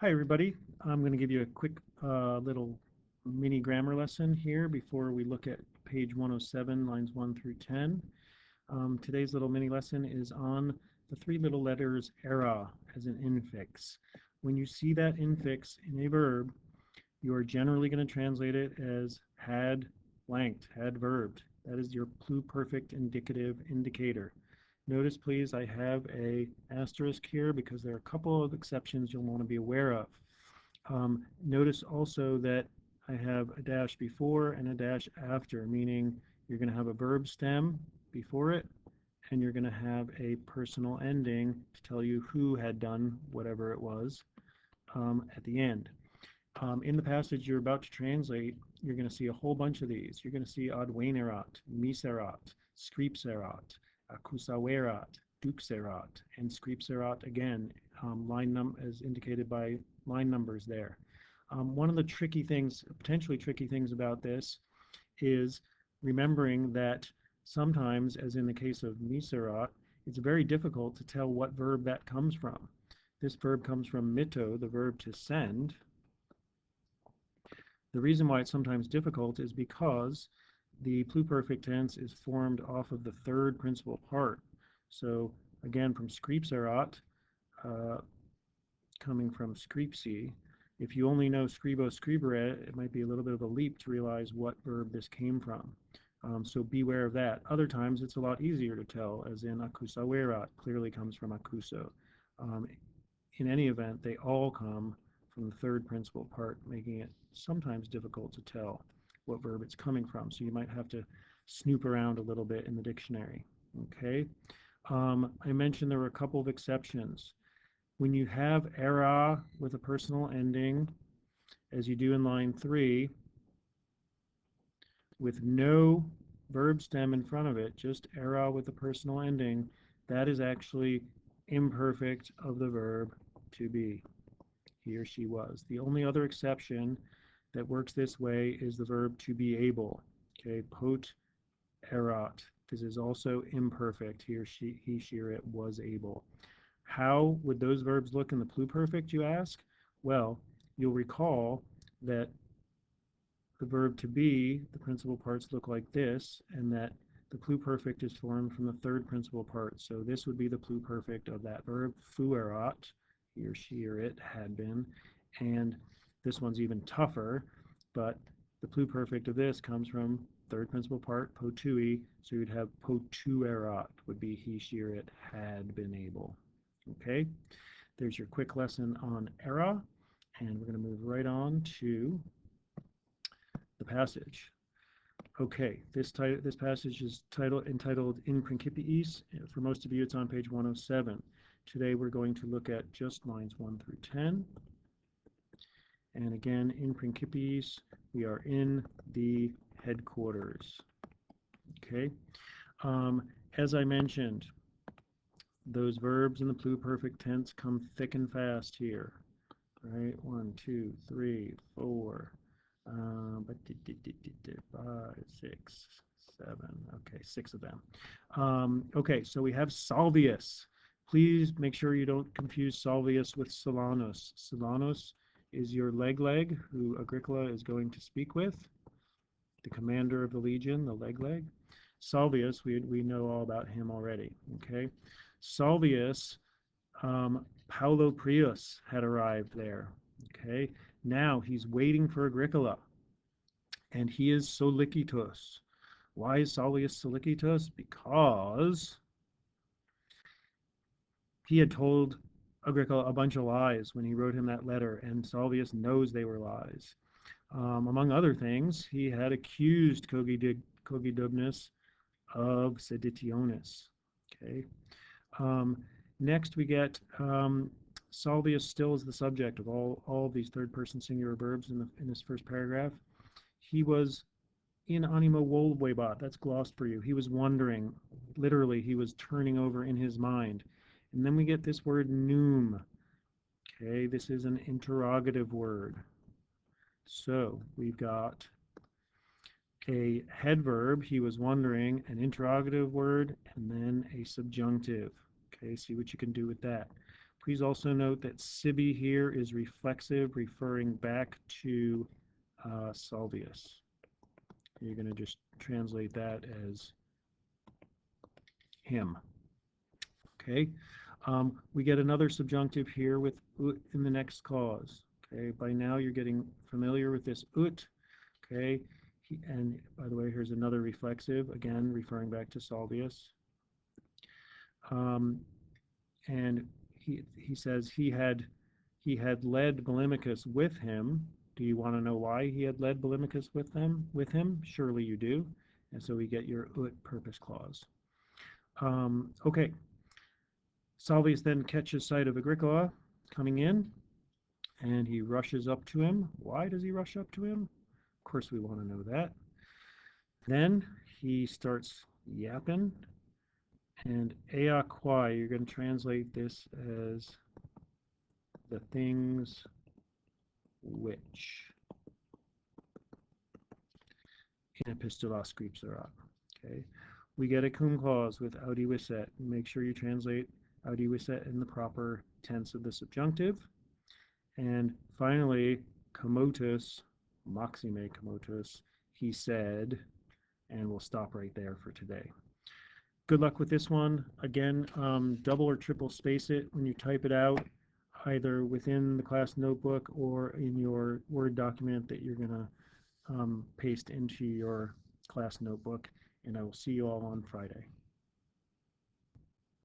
Hi, everybody. I'm going to give you a quick little mini grammar lesson here before we look at page 107, lines 1 through 10. Today's little mini lesson is on the three little letters era as an infix. When you see that infix in a verb, you are generally going to translate it as had blanked, had verbed. That is your pluperfect indicative indicator. Notice, please, I have a asterisk here because there are a couple of exceptions you'll want to be aware of. Notice also that I have a dash before and a dash after, meaning you're going to have a verb stem before it, and you're going to have a personal ending to tell you who had done whatever it was at the end. In the passage you're about to translate, you're going to see a whole bunch of these. You're going to see advenerat, miserat, scripserat, accusaverat, duxerat, and scripserat again, as indicated by line numbers there. One of the tricky things, potentially tricky things about this is remembering that sometimes, as in the case of miserat, it's very difficult to tell what verb that comes from. This verb comes from mito, the verb to send. The reason why it's sometimes difficult is because the pluperfect tense is formed off of the third principal part. So again, from scripserat, uh, coming from scripsi, if you only know scribo scribere, it might be a little bit of a leap to realize what verb this came from. So beware of that. Other times it's a lot easier to tell, as in accusaverat clearly comes from accuso. Um, in any event, they all come from the third principal part, making it sometimes difficult to tell what verb it's coming from. So you might have to snoop around a little bit in the dictionary. Okay. I mentioned there were a couple of exceptions. When you have era with a personal ending, as you do in line 3, with no verb stem in front of it, just era with a personal ending, that is actually imperfect of the verb to be. He or she was. The only other exception that works this way is the verb to be able. Okay, pot erat. This is also imperfect. He, she, or it was able. How would those verbs look in the pluperfect, you ask? Well, you'll recall that the verb to be, the principal parts look like this, and that the pluperfect is formed from the third principal part. So this would be the pluperfect of that verb, fuerat, he or she or it had been. And this one's even tougher, but the pluperfect of this comes from third principal part, potui, so you'd have potuerat would be he, she, or it had been able. Okay, there's your quick lesson on era, and we're going to move right on to the passage. Okay, this passage is entitled In Principiis. For most of you, it's on page 107. Today, we're going to look at just lines 1 through 10. And again, in Principiis, we are in the headquarters. Okay. Um, as I mentioned, those verbs in the pluperfect tense come thick and fast here. Right? 1, 2, 3, 4. But 5, 6, 7. Okay, 6 of them. Okay, so we have Salvius. Please make sure you don't confuse Salvius with Silanus. Silanus is your leg, who Agricola is going to speak with, the commander of the legion, the leg. Salvius, we know all about him already. Okay, Salvius, Paulo Prius had arrived there. Okay, now he's waiting for Agricola, and he is solicitus. Why is Salvius solicitus? Because he had told Agricola a bunch of lies when he wrote him that letter, and Salvius knows they were lies. Among other things, he had accused Cogidubnus of seditionis. Okay. Um, Next, we get Salvius still is the subject of all of these third-person singular verbs in this first paragraph. He was in animo volvebat. That's glossed for you. He was wondering. Literally, he was turning over in his mind. And then we get this word num. Okay, this is an interrogative word. So we've got a head verb, he was wondering, an interrogative word, and then a subjunctive. Okay, see what you can do with that. Please also note that sibi here is reflexive, referring back to Salvius. You're going to just translate that as him. Okay. We get another subjunctive here with ut in the next clause. Okay. By now you're getting familiar with this ut. Okay. And by the way, here's another reflexive, again referring back to Salvius. And he says he had led Polemachus with him. Do you want to know why he had led Polemachus with him? Surely you do. And so we get your ut purpose clause. Okay. Salvius then catches sight of Agricola coming in, and he rushes up to him. Why does he rush up to him? Of course we want to know that. Then he starts yapping, and ea quae, you're going to translate this as the things which in epistola scriptura. Okay, we get a cum clause with audi viset. Make sure you translate audi viset in the proper tense of the subjunctive. And finally, commotus, maxime commotus, he said, and we'll stop right there for today. Good luck with this one. Again, double or triple space it when you type it out, either within the class notebook or in your Word document that you're going to paste into your class notebook. And I will see you all on Friday.